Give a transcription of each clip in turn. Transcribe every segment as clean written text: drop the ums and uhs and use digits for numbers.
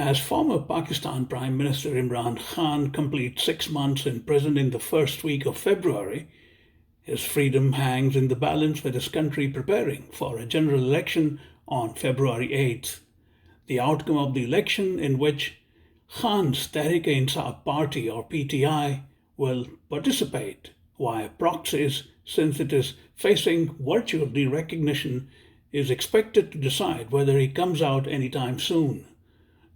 As former Pakistan Prime Minister Imran Khan completes 6 months in prison in the first week of February, his freedom hangs in the balance with his country preparing for a general election on February 8th. The outcome of the election, in which Khan's Tehreek-e-Insaf party or PTI will participate via proxies since it is facing virtual derecognition, is expected to decide whether he comes out anytime soon.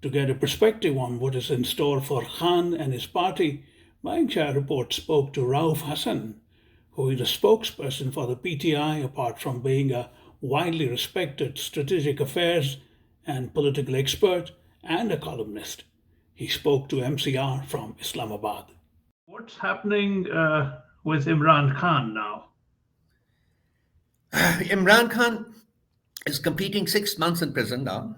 To get a perspective on what is in store for Khan and his party, Mayank Chhaya Reports spoke to Raoof Hasan, who is a spokesperson for the PTI apart from being a widely respected strategic affairs and political expert and a columnist. He spoke to MCR from Islamabad. What's happening with Imran Khan now? Imran Khan is completing 6 months in prison now,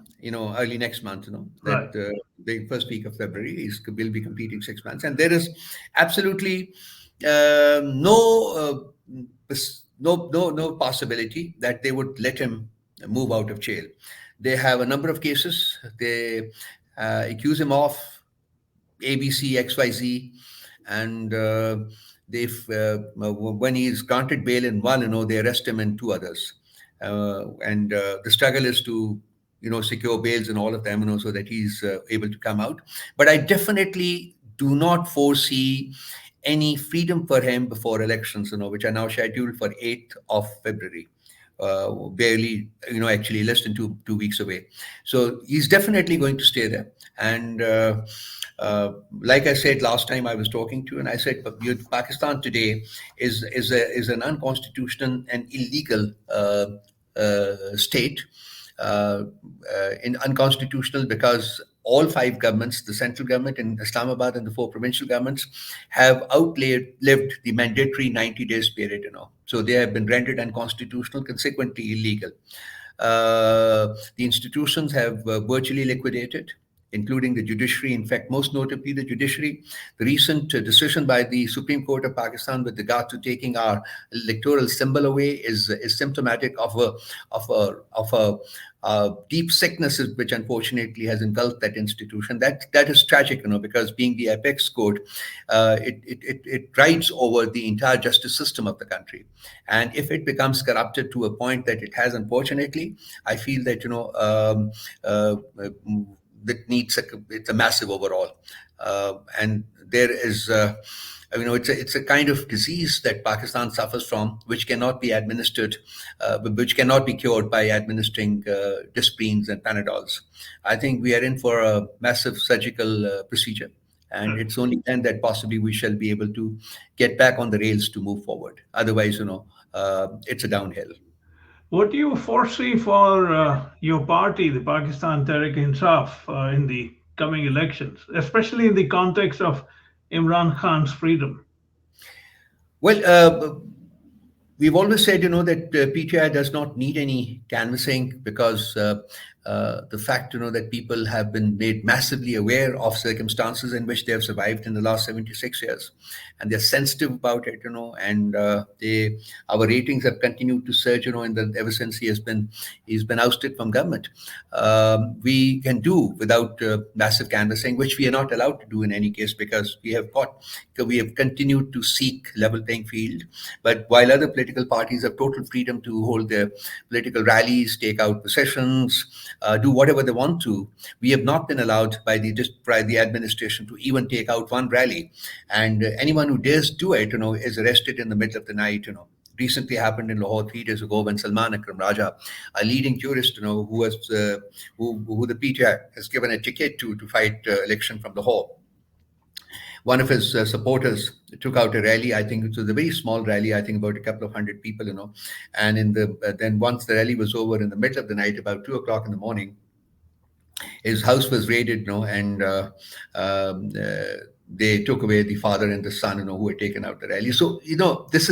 early next month, Right. that the first week of February, will be completing 6 months. And there is absolutely no possibility that they would let him move out of jail. They have a number of cases. They accuse him of ABC, XYZ, and when he's granted bail in one, they arrest him in two others. And the struggle is to secure bails in all of them, so that he's able to come out. But I definitely do not foresee any freedom for him before elections, which are now scheduled for 8th of February. Barely, actually less than two weeks away. So he's definitely going to stay there. And like I said last time I was talking to you, and I said Pakistan today is an unconstitutional and illegal state. Unconstitutional because all five governments, the central government in Islamabad and the four provincial governments, have outlived the mandatory 90 days period, So they have been rendered unconstitutional, consequently illegal. The institutions have virtually liquidated, including the judiciary. In fact, most notably the judiciary. The recent decision by the Supreme Court of Pakistan with regard to taking our electoral symbol away is symptomatic of a deep sickness which unfortunately has engulfed that institution. That is tragic, because being the apex court, it rides over the entire justice system of the country. And if it becomes corrupted to a point that it has, unfortunately, I feel that that needs it's a massive overhaul, and there is it's a kind of disease that Pakistan suffers from, which cannot be administered, which cannot be cured by administering disprines and Panadols. I think we are in for a massive surgical procedure, and it's only then that possibly we shall be able to get back on the rails to move forward. Otherwise, it's a downhill. What do you foresee for your party, the Pakistan Tehreek-e-Insaf, in the coming elections, especially in the context of Imran Khan's freedom? Well, we've always said, that PTI does not need any canvassing because the fact, that people have been made massively aware of circumstances in which they have survived in the last 76 years. And they're sensitive about it, and our ratings have continued to surge, ever since he's been ousted from government. We can do without massive canvassing, which we are not allowed to do in any case because we have continued to seek level playing field. But while other political parties have total freedom to hold their political rallies, take out processions, do whatever they want to, we have not been allowed by the administration to even take out one rally. And anyone who dares do it, is arrested in the middle of the night. Recently happened in Lahore 3 days ago when Salman Akram Raja, a leading jurist, who the PTI has given a ticket to fight election from Lahore. One of his supporters took out a rally. I think it was a very small rally. I think about a couple of hundred people, And then once the rally was over, in the middle of the night, about 2:00 in the morning, his house was raided, and they took away the father and the son, who had taken out the rally. So, this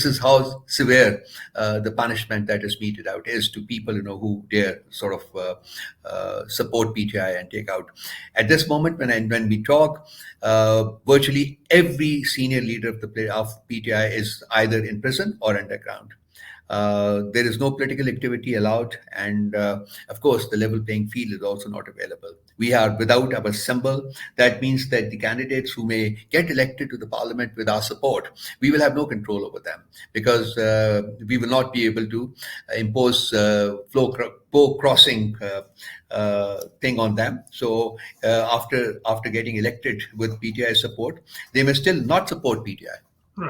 is how severe the punishment that is meted out is to people, who dare sort of support PTI and take out. At this moment, when we talk, virtually every senior leader of PTI is either in prison or underground. There is no political activity allowed, and of course, the level playing field is also not available. We are without our symbol. That means that the candidates who may get elected to the parliament with our support, we will have no control over them, because we will not be able to impose flow crossing thing on them. So after getting elected with PTI support, they may still not support PTI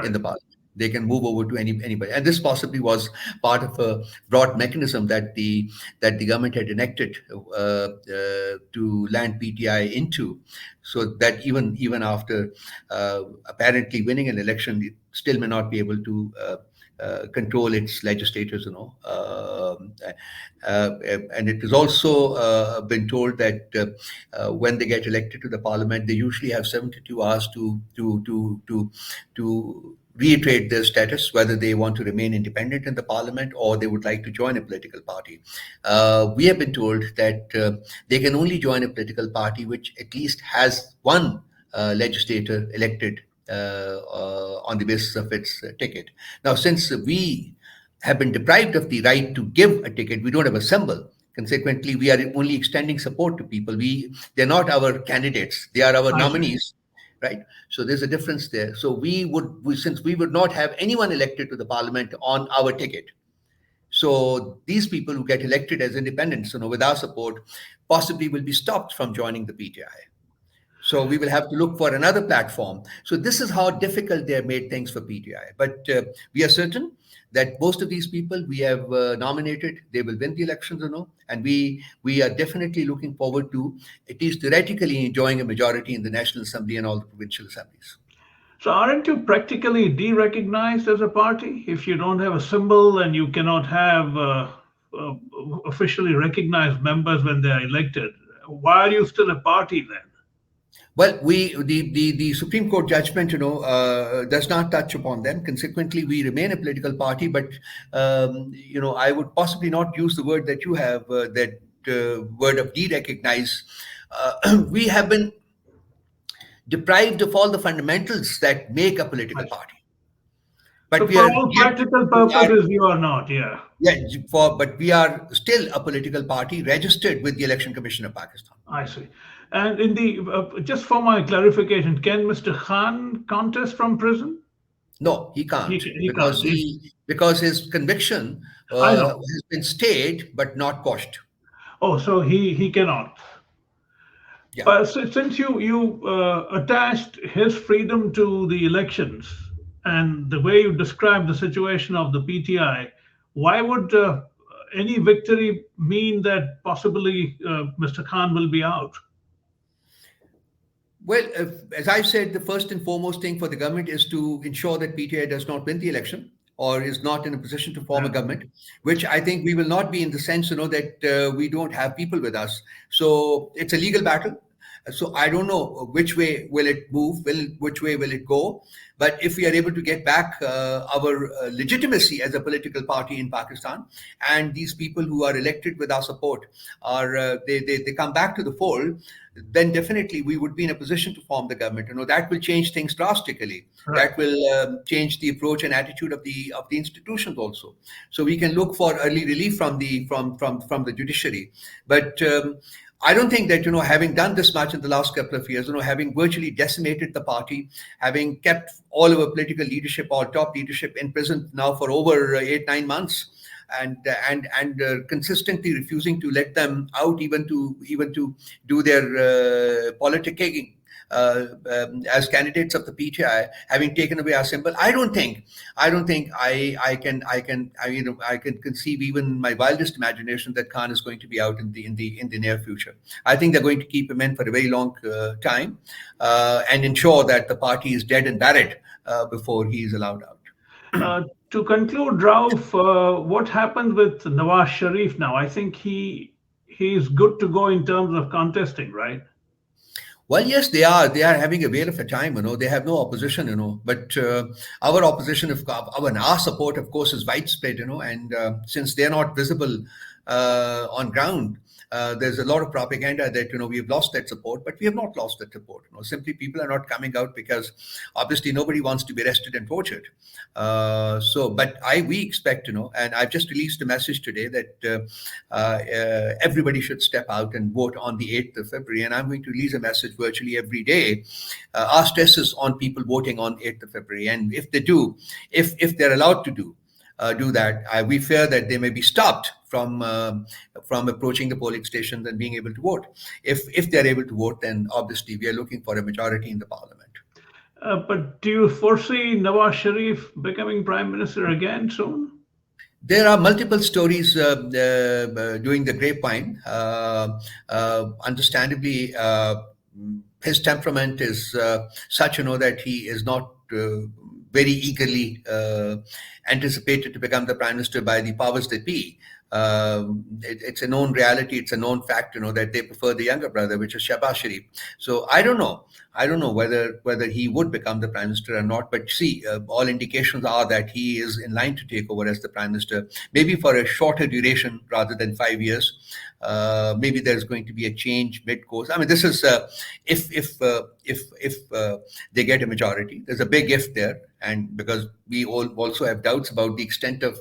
in the parliament. They can move over to anybody, and this possibly was part of a broad mechanism that the government had enacted to land PTI into, so that even after apparently winning an election, it still may not be able to control its legislators, and it is also been told that when they get elected to the parliament, they usually have 72 hours to reiterate their status, whether they want to remain independent in the parliament or they would like to join a political party. We have been told that they can only join a political party which at least has one legislator elected on the basis of its ticket. Now, since we have been deprived of the right to give a ticket, we don't have a symbol. Consequently, we are only extending support to people. They're not our candidates; they are our nominees, right? So there's a difference there. So since we would not have anyone elected to the parliament on our ticket, so these people who get elected as independents, with our support, possibly will be stopped from joining the PTI. So we will have to look for another platform. So this is how difficult they have made things for PTI. But we are certain that most of these people we have nominated, they will win the elections, and we are definitely looking forward to at least theoretically enjoying a majority in the National Assembly and all the provincial assemblies. So aren't you practically de-recognized as a party if you don't have a symbol and you cannot have officially recognized members when they are elected? Why are you still a party then? Well, the Supreme Court judgment, does not touch upon them. Consequently, we remain a political party, but I would possibly not use the word that you have, that word of de-recognize. We have been deprived of all the fundamentals that make a political party. But so for all practical purposes, you are not, yeah. Yeah, but we are still a political party registered with the Election Commission of Pakistan. I see. And in the just for my clarification, can Mr. Khan contest from prison? No, he can't, because his conviction has been stayed but not quashed. Oh, so he cannot. Yeah. But since you attached his freedom to the elections and the way you described the situation of the PTI, why would any victory mean that possibly Mr. Khan will be out? Well, as I said, the first and foremost thing for the government is to ensure that PTI does not win the election or is not in a position to form a government, which I think we will not be, in the sense, that we don't have people with us. So it's a legal battle. So I don't know which way will it move, which way will it go. But if we are able to get back our legitimacy as a political party in Pakistan, and these people who are elected with our support they come back to the fold, then definitely we would be in a position to form the government. That will change things drastically. Right. That will change the approach and attitude of the institutions also. So we can look for early relief from the judiciary. But I don't think that, having done this much in the last couple of years, having virtually decimated the party, having kept all our political leadership, all top leadership in prison now for over 8-9 months, and consistently refusing to let them out, even to do their politicking as candidates of the PTI, having taken away our symbol. I don't think I can conceive even in my wildest imagination that Khan is going to be out in the near future. I think they're going to keep him in for a very long time and ensure that the party is dead and buried before he is allowed out. To conclude, Raoof, what happened with Nawaz Sharif now? I think he's good to go in terms of contesting, right? Well, yes, they are. They are having a whale of a time, They have no opposition, But our opposition, our support, of course, is widespread, And since they're not visible on ground, there's a lot of propaganda that we've lost that support, but we have not lost that support. Simply people are not coming out because obviously nobody wants to be arrested and tortured. But we expect, and I've just released a message today that everybody should step out and vote on the 8th of February, and I'm going to release a message virtually every day. Our stress is on people voting on 8th of February, and if they do, if they're allowed to do that, we fear that they may be stopped from approaching the polling stations and being able to vote. If they're able to vote, then obviously we are looking for a majority in the parliament. But do you foresee Nawaz Sharif becoming prime minister again soon? There are multiple stories doing the grapevine. Understandably, his temperament is such, that he is not very eagerly anticipated to become the prime minister by the powers that be. It's a known reality. It's a known fact, that they prefer the younger brother, which is Shehbaz Sharif. So I don't know whether he would become the prime minister or not. But see, all indications are that he is in line to take over as the prime minister, maybe for a shorter duration rather than 5 years. Maybe there's going to be a change mid-course. I mean, this is if they get a majority. There's a big if there, and because we all also have doubts about the extent of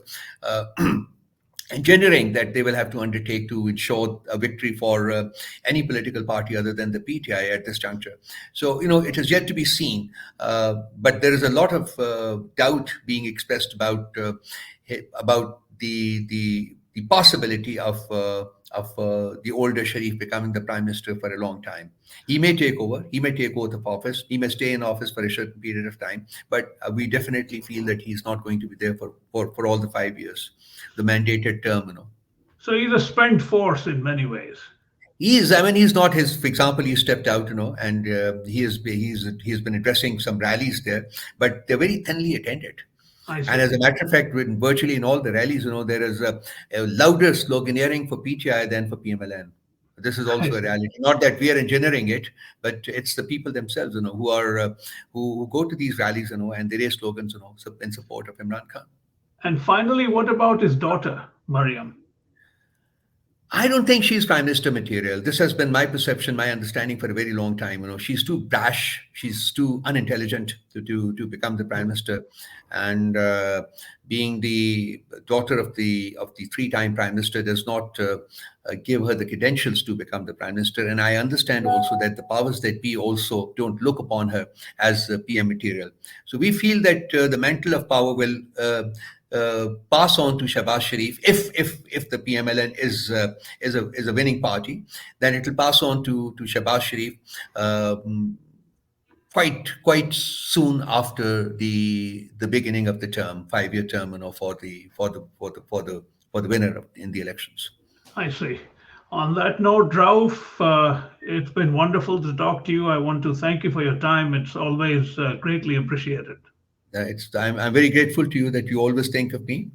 engineering that they will have to undertake to ensure a victory for any political party other than the PTI at this juncture. So, it is yet to be seen. But there is a lot of doubt being expressed about the possibility of the older Sharif becoming the prime minister for a long time. He may take over. He may take oath of office. He may stay in office for a certain period of time. But we definitely feel that he's not going to be there for all the 5 years, the mandated term. So he's a spent force in many ways. He's not his. For example, he stepped out, and he's been addressing some rallies there, but they're very thinly attended. And as a matter of fact, virtually in all the rallies, there is a louder sloganeering for PTI than for PMLN. This is also a reality. Not that we are engineering it, but it's the people themselves, who go to these rallies, and they raise slogans, in support of Imran Khan. And finally, what about his daughter, Mariam? I don't think she's prime minister material. This has been my perception, my understanding for a very long time. She's too brash. She's too unintelligent to become the prime minister. And being the daughter of the 3-time prime minister does not give her the credentials to become the prime minister. And I understand also that the powers that be also don't look upon her as PM material. So we feel that the mantle of power will pass on to Shehbaz Sharif. If the PMLN is a winning party, then it will pass on to Shehbaz Sharif quite soon after the beginning of the term, 5-year term, for the winner in the elections. I see. On that note, Raoof, it's been wonderful to talk to you. I want to thank you for your time. It's always greatly appreciated. I'm very grateful to you that you always think of me.